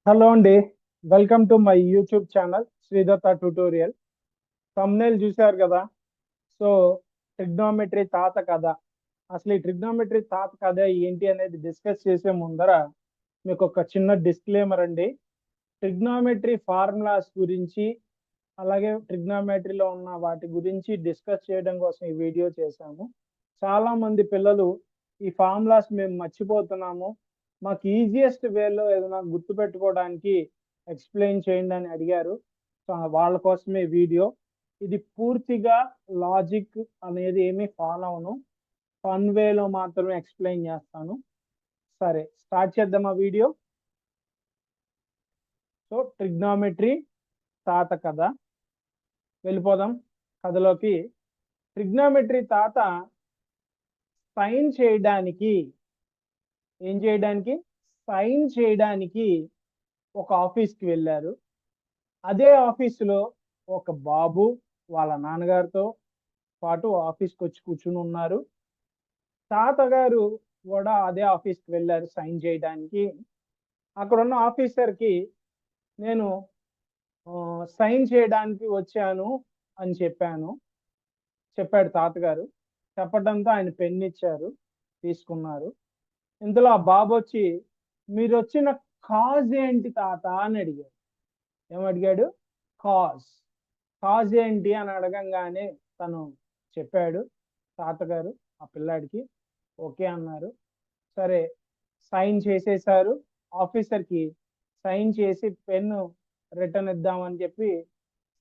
Hello అండి. Welcome to my YouTube channel Sridatta tutorial. thumbnail చూశారు కదా. సో ట్రిగ్నోమెట్రీ తాత కథ. అసలు ఈ ట్రిగ్నోమెట్రీ తాత కథ ఏంటి అనేది డిస్కస్ చేసే ముందర మీకు ఒక చిన్న డిస్క్లైమర్ అండి. ట్రిగ్నోమెట్రీ ఫార్ములాస్ గురించి అలాగే ట్రిగ్నోమెట్రీలో ఉన్న వాటి గురించి డిస్కస్ చేయడం కోసం ఈ వీడియో చేశాము. చాలా మంది పిల్లలు ఈ ఫార్ములాస్ మేము మర్చిపోతున్నాము, మాకు ఈజియెస్ట్ వేలో ఏదైనా గుర్తు పెట్టుకోవడానికి ఎక్స్ప్లెయిన్ చేయండి అని అడిగారు. సో వాళ్ళ కోసమే వీడియో. ఇది పూర్తిగా లాజిక్ అనేది ఏమీ ఫాలో అవను, ఫన్ వేలో మాత్రమే ఎక్స్ప్లెయిన్ చేస్తాను. సరే, స్టార్ట్ చేద్దాం ఆ వీడియో. సో ట్రిగ్నోమెట్రీ తాత కథ వెళ్ళిపోదాం కథలోకి. ట్రిగ్నోమెట్రీ తాత సైన్ చేయడానికి ఒక ఆఫీస్కి వెళ్ళారు. అదే ఆఫీసులో ఒక బాబు వాళ్ళ నాన్నగారితో పాటు ఆఫీస్కి వచ్చి కూర్చుని ఉన్నారు. తాతగారు కూడా అదే ఆఫీస్కి వెళ్ళారు సైన్ చేయడానికి. అక్కడ ఉన్న ఆఫీసర్కి నేను సైన్ చేయడానికి వచ్చాను అని చెప్పాడు తాతగారు. చెప్పడంతో ఆయన పెన్ ఇచ్చారు, తీసుకున్నారు. ఇందులో ఆ బాబు వచ్చి, మీరు వచ్చిన కాజ్ ఏంటి తాత అని అడిగాడు. ఏమడిగాడు? కాజ్ ఏంటి అని అడగంగానే తను చెప్పాడు తాతగారు ఆ పిల్లాడికి. ఓకే అన్నారు. సరే, సైన్ చేసేసారు. ఆఫీసర్కి సైన్ చేసి పెన్ను రిటర్న్ ఇద్దామని చెప్పి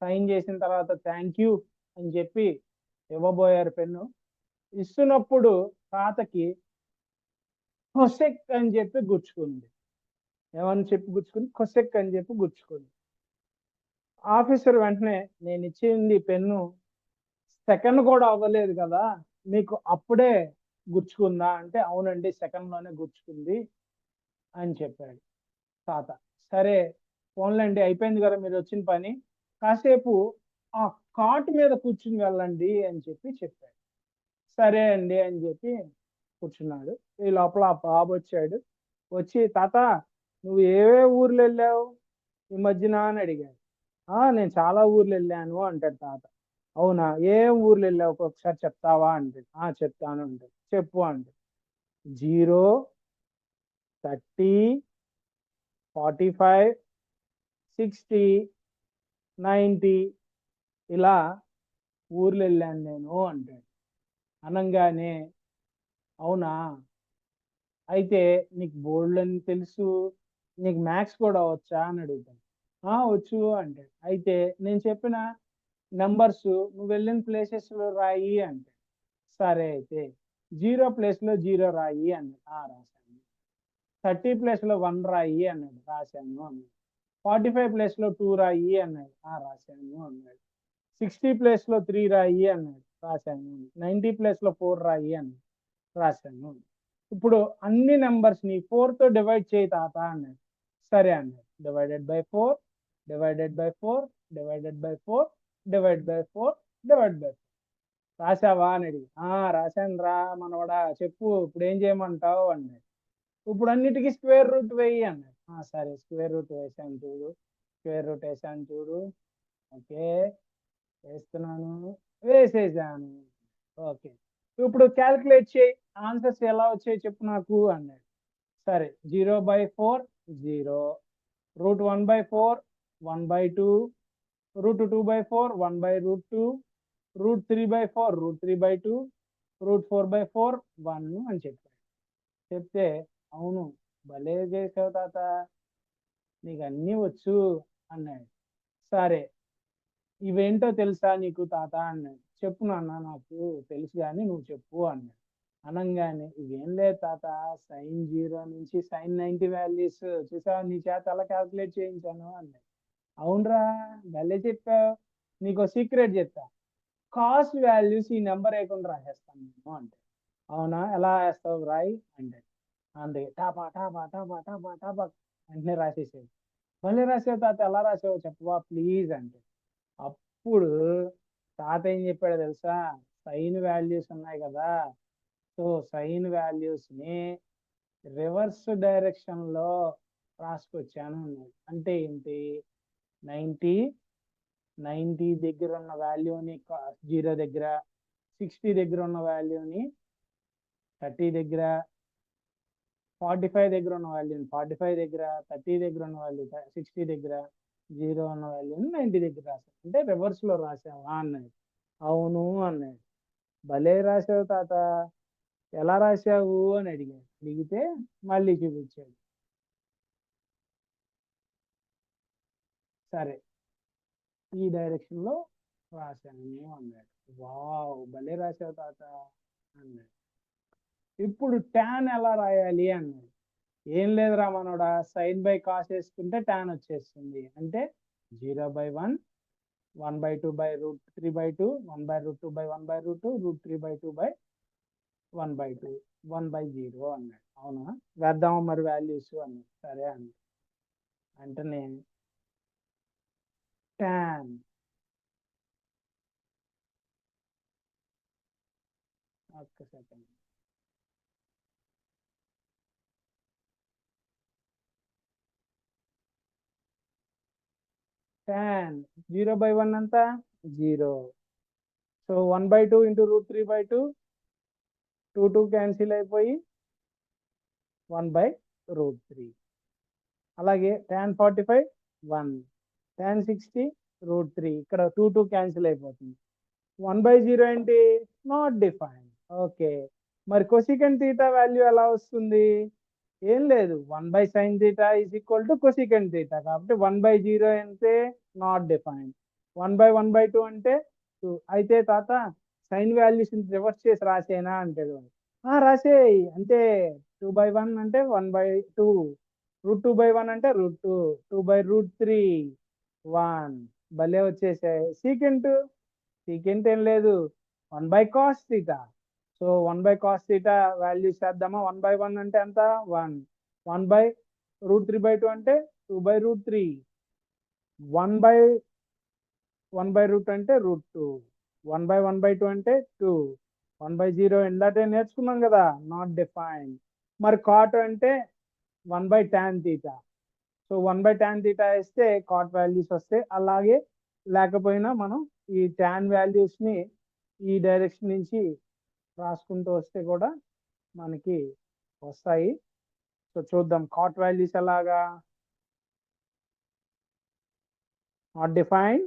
సైన్ చేసిన తర్వాత థ్యాంక్ యూ అని చెప్పి ఇవ్వబోయారు పెన్ను. ఇస్తున్నప్పుడు తాతకి కొసెక్ అని చెప్పి గుచ్చుకుంది. ఏమని చెప్పి గుచ్చుకుంది? కొసెక్ అని చెప్పి గుచ్చుకుంది. ఆఫీసర్ వెంటనే, నేను ఇచ్చింది పెన్ను సెకండ్ కూడా అవ్వలేదు కదా, మీకు అప్పుడే గుచ్చుకుందా అంటే, అవునండి సెకండ్ లోనే గుచ్చుకుంది అని చెప్పాడు తాత. సరే ఫోన్లండి, అయిపోయింది కదా మీరు వచ్చిన పని, కాసేపు ఆ కాట్ మీద కూర్చుని వెళ్ళండి అని చెప్పాడు. సరే అండి అని చెప్పి కూర్చున్నాడు. ఈ లోపల ఆ బాబు వచ్చాడు. వచ్చి, తాత నువ్వు ఏవే ఊర్లు వెళ్ళావు ఈ మధ్యన అని అడిగాడు. నేను చాలా ఊర్లు వెళ్ళాను అంటాడు తాత. అవునా, ఏం ఊర్లు వెళ్ళావు ఒకసారి చెప్తావా అంటే, చెప్తాను అంటే. చెప్పు అంటే, 0, 30, 45, 60, 90 ఇలా ఊర్లు వెళ్ళాను నేను అంటాడు. అనంగానే, అవునా, అయితే నీకు బోర్డులు అని తెలుసు, నీకు మ్యాథ్స్ కూడా వచ్చా అని అడుగుతాను. వచ్చు అంటాడు. అయితే నేను చెప్పిన నెంబర్స్ నువ్వు వెళ్ళిన ప్లేసెస్ లో రాయి అంటే. సరే అయితే 0 ప్లేస్ లో 0 రాయి అన్నాడు. రాశాను. 30 ప్లేస్ లో 1 రాయి అన్నాడు. రాశాను అన్నాడు. 45 ప్లేస్ లో 2 రాయి అన్నాడు. రాశాను అన్నాడు. 60 ప్లేస్ లో 3 రాయి అన్నాడు. రాశాను. 90 ప్లేస్ లో 4 రాయి అన్నాడు. రాశాను. ఇప్పుడు అన్ని నెంబర్స్ ని 4 తో డివైడ్ చేయి తాత అన్నాడు. సరే అన్నాడు. Divided by 4, divided by 4, divided by 4, divide by 4, divide by 4. రాశావా అని అడిగి, రాశాను రా మనవడా, చెప్పు ఇప్పుడు ఏం చేయమంటావు అన్నాడు. ఇప్పుడు అన్నిటికీ స్క్వేర్ రూట్ వేయి అన్నాడు. సరే స్క్వేర్ రూట్ వేసాను చూడు, స్క్వేర్ రూట్ వేసాను చూడు. ఓకే, వేస్తున్నాను, వేసేసాను. ఓకే, ఇప్పుడు క్యాల్కులేట్ చేయి, ఆన్సర్స్ ఎలా వచ్చాయి చెప్పు నాకు అన్నాడు. సరే, 0/4 0, √1/4 1/2, √2/4 1/√2, √3/4 √3/2, √4/4 1 అని చెప్పాడు. చెప్తే, అవును భలే చేసావు తాత, నీకు అన్నీ వచ్చు అన్నాడు. సరే, ఇవేంటో తెలుసా నీకు తాత అన్నాడు. చెప్పు నాన్న, నాకు తెలుసు కానీ నువ్వు చెప్పు అన్నాడు. అనంగానే, ఇవేం లేదు తాత, sin 0 నుంచి sin 90 వాల్యూస్ చూసావా, నీ చేత అలా క్యాల్కులేట్ చేయించాను అన్నాడు. అవునరా, భలే చెప్పావు, నీకు సీక్రెట్ చెప్తా, కాస్ట్ వాల్యూస్ ఈ నెంబర్ వేయకుండా రాసేస్తాను నేను అంటే. అవునా, ఎలా వేస్తావు రాయి అంటే. అంతే, టాపా టాపా టాపా టాపా టాపా వెంటనే రాసేసేది. భలే రాసావు తాత, ఎలా రాసావు చెప్పవా ప్లీజ్ అంటే. అప్పుడు తాత ఏం చెప్పాడో తెలుసా? సైన్ వాల్యూస్ ఉన్నాయి కదా, సో సైన్ వాల్యూస్ ని రివర్స్ డైరెక్షన్ లో రాసుకొచ్చాను అన్నాడు. అంటే ఏంటి? 90 90 దగ్గర ఉన్న వాల్యూని 0 దగ్గర, 60 దగ్గర ఉన్న వాల్యూని 30 దగ్గర, 45 దగ్గర ఉన్న వాల్యూని 45 దగ్గర, 30 దగ్గర ఉన్న వాల్యూ 60 దగ్గర, 0 ఉన్న వాల్యూని 90 దగ్గర రాశాను. అంటే రివర్స్ లో రాసావా అన్నాడు. అవును అన్నాడు. భలే రాసావు తాత, ఎలా రాశావు అని అడిగాడు. అడిగితే మళ్ళీ చూపించాడు. సరే, ఈ డైరెక్షన్ లో రాశాను అన్నాడు. వావ్, భలే రాసావు తాత అన్నాడు. ఇప్పుడు ట్యాన్ ఎలా రాయాలి అన్నాడు. ఏం లేదురా మనోడా, సైన్ బై కాస్ వేసుకుంటే ట్యాన్ వచ్చేస్తుంది. అంటే 0/1, 1/2/√3/2, 1/√2/1/2, √3/2/1/2, 1/0 అన్నాడు. అవునా, వేద్దామా మరి వాల్యూస్ అన్నాడు. సరే అన్నాడు. అంటే నేను ట్యాన్ ఒక్క సెకండ్, ట్యాన్ 0/1 అంతా 0. సో 1/2 ఇంటూ √3/2, 2 క్యాన్సిల్ అయిపోయి 1/√3. అలాగే tan 45 1, tan 60 √3. ఇక్కడ 2 క్యాన్సిల్ అయిపోతుంది. 1/0 ఏంటి? Not defined. ఓకే, మరి కొసికెంట్ తీటా వాల్యూ ఎలా వస్తుంది? ఏం లేదు, 1/sin theta is equal to cosecant theta. కాబట్టి 1/0 అంటే నాట్ డిఫైన్డ్, 1/1/2 అంటే 2. అయితే తాత సైన్ వాల్యూస్ రివర్స్ చేసి రాసేనా అంటాడు. రాసేయి. అంటే 2/1 అంటే 1/2, √2/1 అంటే √2, 2/√3 1. భలే వచ్చేసాయి. సీకెంట్ ఏం లేదు, 1/cos theta. So 1/cos theta values చేద్దామా? 1/1 అంటే ఎంత? 1. 1/√3/2 అంటే 2/√3. 1/1/√2 అంటే √2. 1/1/2 అంటే 2. 1/0 ఇందాకే నేర్చుకున్నాం కదా, నాట్ డిఫైన్డ్. మరి కాట్ అంటే 1/tan theta. So 1/tan theta వేస్తే కాట్ వాల్యూస్ వస్తాయి. అలాగే లేకపోయినా మనం ఈ ట్యాన్ వాల్యూస్ ని ఈ డైరెక్షన్ నుంచి రాసుకుంటూ వస్తే కూడా మనకి వస్తాయి. సో చూద్దాం కాట్ వాల్యూస్ ఎలాగా. నాట్ డిఫైన్,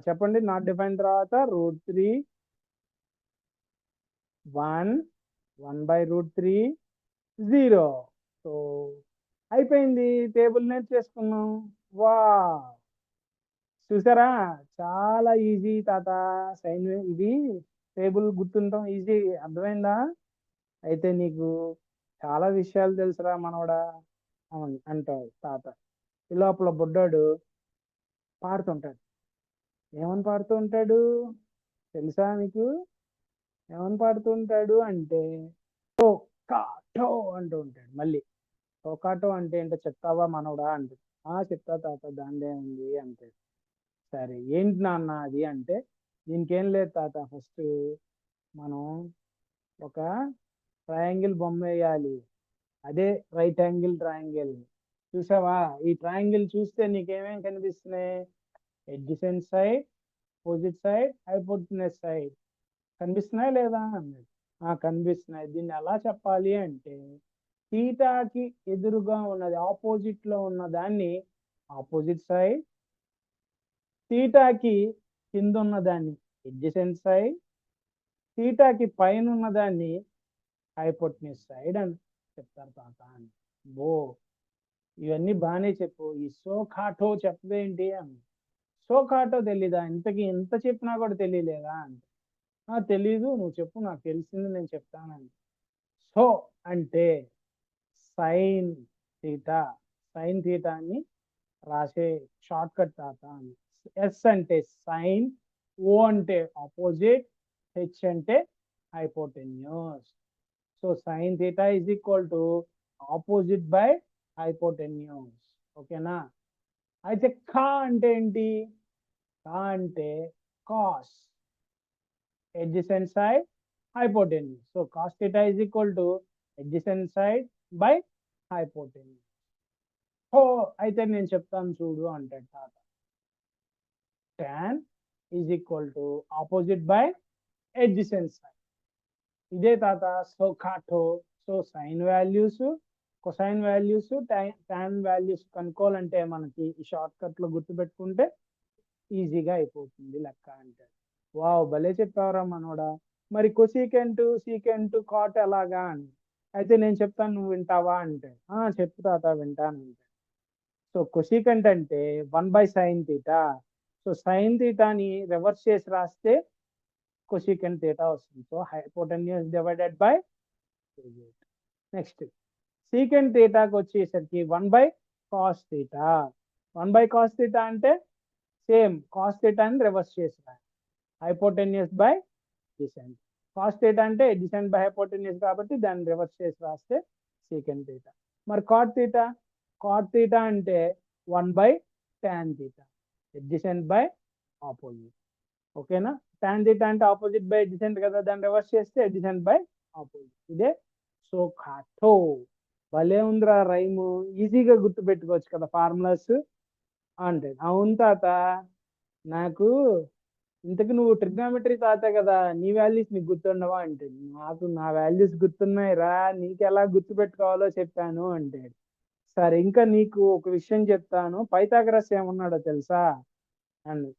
చెప్పండి. నాట్ డిఫైన్ తర్వాత √3 1, 1/√3 0. సో అయిపోయింది, టేబుల్ నేర్చేసుకున్నాం. వా, చూసారా, చాలా ఈజీ తాత. సైన్ ఇది టేబుల్ గుర్తుంటాం ఈజీ. అర్థమైందా? అయితే నీకు చాలా విషయాలు తెలుసురా మనవడా అంటాడు తాత. ఈ లోపల బుడ్డాడు పాడుతుంటాడు. ఏమని పాడుతూ ఉంటాడు తెలుసా నీకు? ఏమని పాడుతూ ఉంటాడు అంటే టోకాటో అంటూ ఉంటాడు. మళ్ళీ టోకాటో అంటే ఏంటో చెప్తావా మనవడా అంటాడు. చెప్తా తాత, దానిదే ఉంది అంటే. సరే, ఏంటి నాన్న అది అంటే, దీనికి ఏం లేదు తాత, ఫస్ట్ మనం ఒక ట్రయాంగిల్ బొమ్మ వేయాలి. అదే రైట్ యాంగిల్ ట్రయాంగిల్. చూసావా, ఈ ట్రయాంగిల్ చూస్తే నీకేమేం కనిపిస్తున్నాయి? Adjacent side, opposite side, hypotenuse side కనిపిస్తున్నాయా లేదా అన్నాడు. కనిపిస్తున్నాయి. దీన్ని ఎలా చెప్పాలి అంటే, థీటాకి ఎదురుగా ఉన్నది, ఆపోజిట్ లో ఉన్న దాన్ని ఆపోజిట్ సైడ్, థీటాకి కింద ఉన్న దాన్ని ఎడ్జసెంట్ సైడ్, థీటాకి పైన ఉన్న దాన్ని హైపోటెన్యూస్ సైడ్ అని చెప్తారు తాత అని. ఇవన్నీ బాగానే చెప్పు, ఈ సోకాటో చెప్పవేంటి అని. సోకాటో తెలీదా? ఇంతకీ ఎంత చెప్పినా కూడా తెలియలేదా అంటే, తెలీదు, నువ్వు చెప్పు, నాకు తెలిసింది నేను చెప్తానండి. సో అంటే సైన్ థీటా, సైన్ థీటాని రాసే షార్ట్ కట్ తాత అని. ఎస్ అంటే సైన్, ఓ అంటే ఆపోజిట్, హెచ్ అంటే hypotenuse. So sine theta is equal to opposite by hypotenuse. ఓకేనా? అయితే కా అంటే ఏంటి? కా అంటే cos, adjacent side, hypotenuse. So cos theta is equal to adjacent side by hypotenuse. ఓ అయితే నేను చెప్తాను చూడు అంటాడు తాత. tan is equal to opposite by adjacent side. ఇదే తాత సో కాటో. So sine values, cosine values, tan values కనుక్కోవాలంటే మనకి ఈ షార్ట్ కట్ లో గుర్తుపెట్టుకుంటే ఈజీగా అయిపోతుంది లెక్క అంటే. వావ్ భలే చెప్పావరా మనోడా. మరి కొసీకెంట్, సీకెంట్, కాట్ ఎలాగా అని. అయితే నేను చెప్తాను నువ్వు వింటావా అంటే చెప్పు తాత వింటాను అంటే. సో కొసీకెంట్ అంటే 1/sin తీటా. సో సైన్ తీటాని రివర్స్ చేసి రాస్తే కొసీకెంట్ తీటా వస్తుంది. So hypotenuse divided by next secant తీటాకి వచ్చేసరికి 1/cos తీటా. 1/cos తీటా అంటే సేమ్ కాస్ తీటా అని రివర్స్ చేసి రాయాలి. Hypotenuse by adjacent. Cos theta అంటే డిసెంట్ బై హైపోటెన్యూస్ కాబట్టి దాన్ని రివర్స్ చేసి రాస్తే సీకెంట్ తీటా. మరి కాట్ తీటా, కాట్ తీటా అంటే 1/tan theta adjacent by opposite. ఓకేనా. tan తీటా అంటే ఆపోజిట్ బై డిసెంట్ కదా, దాన్ని రివర్స్ చేస్తే డిసెంట్ బై ఆపోజిట్. ఇదే సో కాటో. భలే ఉందిరా రైము, ఈజీగా గుర్తు పెట్టుకోవచ్చు కదా ఫార్ములాస్ అంటే. అవును తాత, నాకు ఇంతకు నువ్వు ట్రిగ్నామెట్రీ తాత కదా, నీ వాల్యూస్ నీకు గుర్తుండవా అంటే. నాకు నా వాల్యూస్ గుర్తున్నాయి రా, నీకు ఎలా గుర్తు పెట్టుకోవాలో చెప్పాను అంటే. సరే ఇంకా నీకు ఒక విషయం చెప్తాను. పైథాగరస్ ఏమన్నాడో తెలుసా అని.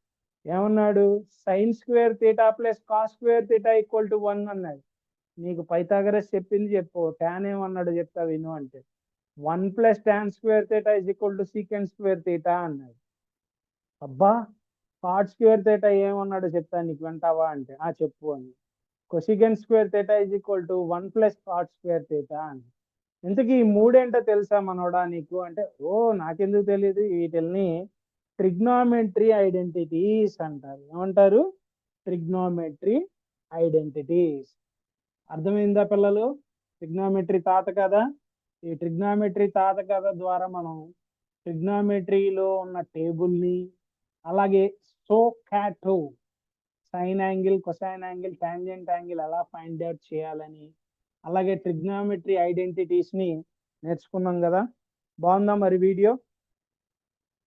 ఏమన్నాడు? Sine square theta plus cos square theta equal to 1 అన్నాడు. నీకు పైథాగరస్ చెప్పింది చెప్పు. tan ఏమన్నాడు చెప్తా విను అంటే 1 + tan square theta is equal to secant square theta అన్నాడు. అబ్బా కాట్ స్క్వేర్ తీటా ఏమన్నాడు చెప్తాను నీకు, వింటావా అంటే చెప్పు అని. Cosecant square theta is equal to 1 + cot square theta అని. ఇంతకీ ఈ మూడేంటో తెలుసా మనోడా నీకు అంటే, నాకెందుకు తెలియదు. వీటిల్ని ట్రిగ్నామెట్రీ ఐడెంటిటీస్ అంటారు. ఏమంటారు? Trigonometry identities. అర్థమైందా పిల్లలు? ట్రిగ్నామెట్రీ తాత కదా. ఈ ట్రిగ్నామెట్రీ తాత కథ ద్వారా మనం ట్రిగ్నామెట్రీలో ఉన్న టేబుల్ని, అలాగే సోకాటో sine angle, cosine angle, tangent angle ఎలా ఫైండ్ అవుట్ చేయాలని, అలాగే ట్రిగ్నామెట్రీ ఐడెంటిటీస్ ని నేర్చుకున్నాం కదా. బాగుందా మరి video?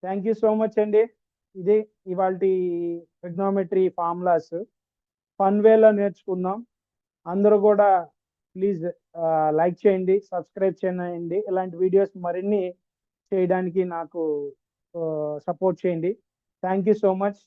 Thank you so much అండి. ఇది ఇవాళ ట్రిగ్నామెట్రీ ఫార్ములాస్ ఫన్ వేలో నేర్చుకుందాం. అందరూ కూడా ప్లీజ్ లైక్ చేయండి, సబ్స్క్రైబ్ చేయండి. ఇలాంటి వీడియోస్ మరిన్ని చేయడానికి నాకు సపోర్ట్ చేయండి. Thank you so much.